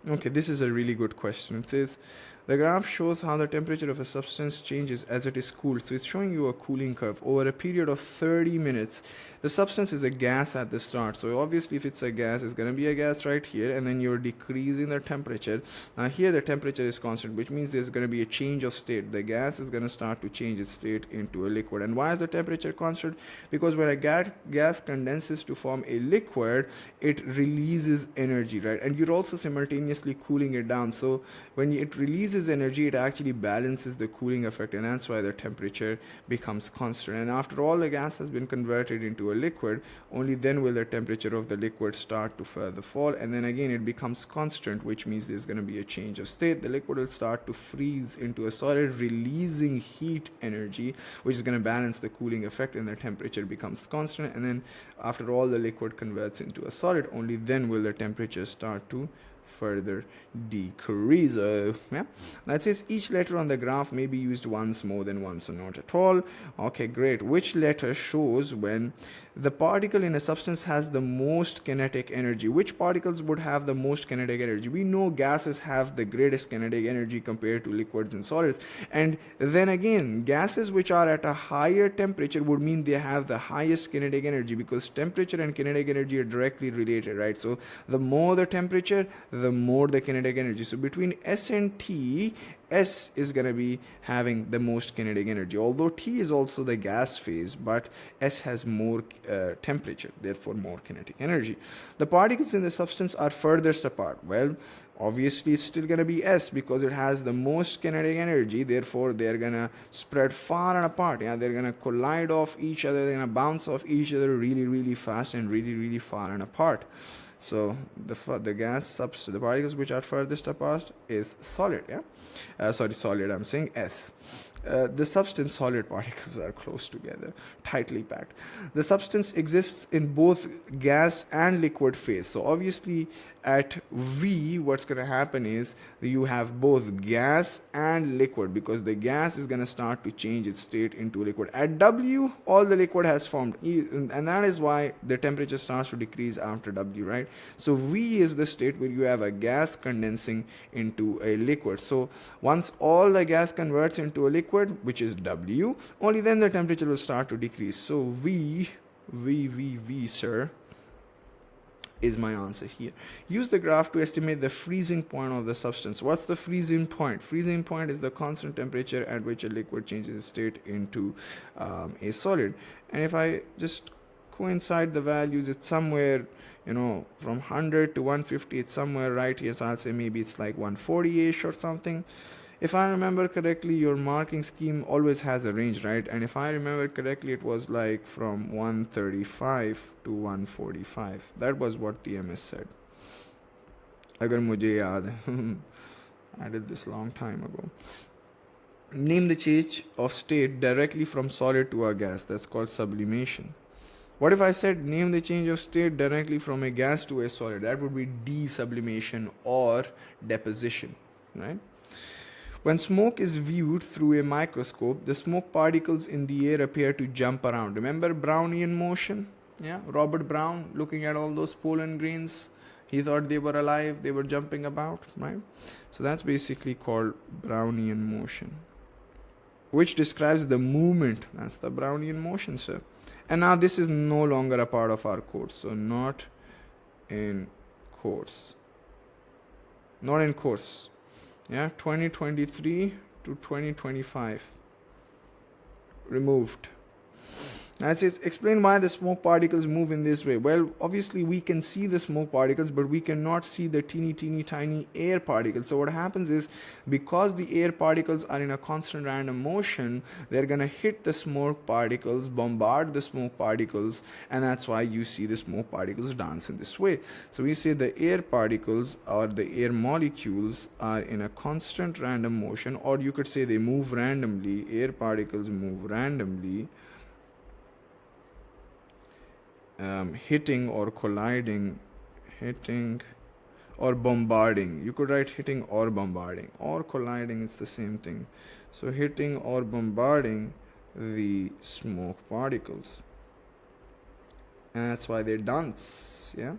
Okay, this is a really good question. It says the graph shows how the temperature of a substance changes as it is cooled. So it's showing you a cooling curve over a period of 30 minutes. The substance is a gas at the start. So obviously if it's a gas, it's going to be a gas right here, and then you're decreasing the temperature. Now here the temperature is constant, which means there's going to be a change of state. The gas is going to start to change its state into a liquid. And why is the temperature constant? Because when a gas condenses to form a liquid, it releases energy, right? And you're also simultaneously cooling it down. So when it releases energy, it actually balances the cooling effect, and that's why the temperature becomes constant. And after all the gas has been converted into a liquid, only then will the temperature of the liquid start to further fall, and then again it becomes constant, which means there's going to be a change of state. The liquid will start to freeze into a solid, releasing heat energy, which is going to balance the cooling effect, and the temperature becomes constant. And then after all the liquid converts into a solid, only then will the temperature start to further decrease. Yeah, that says each letter on the graph may be used once, more than once, or not at all. Okay, great. Which letter shows when the particle in a substance has the most kinetic energy? Which particles would have the most kinetic energy? We know gases have the greatest kinetic energy compared to liquids and solids, and then again gases which are at a higher temperature would mean they have the highest kinetic energy, because temperature and kinetic energy are directly related, right? So the more the temperature, the more the kinetic energy. So between S and T, S is going to be having the most kinetic energy, although T is also the gas phase, but S has more temperature, therefore more kinetic energy. The particles in the substance are furthest apart. Well, obviously it's still going to be S, because it has the most kinetic energy, therefore they're going to spread far and apart. Yeah, they're going to collide off each other, they're going to bounce off each other really fast and really far and apart. So the particles which are furthest apart is solid. Yeah, solid, I'm saying S. The substance solid particles are close together, tightly packed. The substance exists in both gas and liquid phase. So obviously at V, what's going to happen is you have both gas and liquid, because the gas is going to start to change its state into liquid. At W, all the liquid has formed, and that is why the temperature starts to decrease after W, right? So V is the state where you have a gas condensing into a liquid. So once all the gas converts into a liquid, which is W, only then the temperature will start to decrease. So V, sir, is my answer here. Use the graph to estimate the freezing point of the substance. What's the freezing point? Freezing point is the constant temperature at which a liquid changes its state into a solid. And if I just coincide the values, it's somewhere, from 100 to 150, it's somewhere right here. So I'll say maybe it's like 140-ish or something. If I remember correctly, your marking scheme always has a range, right? And if I remember correctly, it was like from 135 to 145. That was what the MS said. Agar mujhe yaad hai. I did this long time ago. Name the change of state directly from solid to a gas. That's called sublimation. What if I said name the change of state directly from a gas to a solid? That would be desublimation or deposition, right? When smoke is viewed through a microscope, the smoke particles in the air appear to jump around. Remember Brownian motion? Yeah, Robert Brown looking at all those pollen grains. He thought they were alive, they were jumping about, right? So that's basically called Brownian motion, which describes the movement. That's the Brownian motion, sir. And now this is no longer a part of our course. So not in course. Not in course. Yeah, 2023 to 2025. Removed. Now it says, explain why the smoke particles move in this way. Well, obviously we can see the smoke particles, but we cannot see the teeny tiny air particles. So what happens is, because the air particles are in a constant random motion, they're going to hit the smoke particles, bombard the smoke particles, and that's why you see the smoke particles dance in this way. So we say the air particles or the air molecules are in a constant random motion, or you could say they move randomly. Air particles move randomly. Hitting or colliding, hitting or bombarding. You could write hitting or bombarding, or colliding, it's the same thing. So hitting or bombarding the smoke particles, and that's why they dance. Yeah.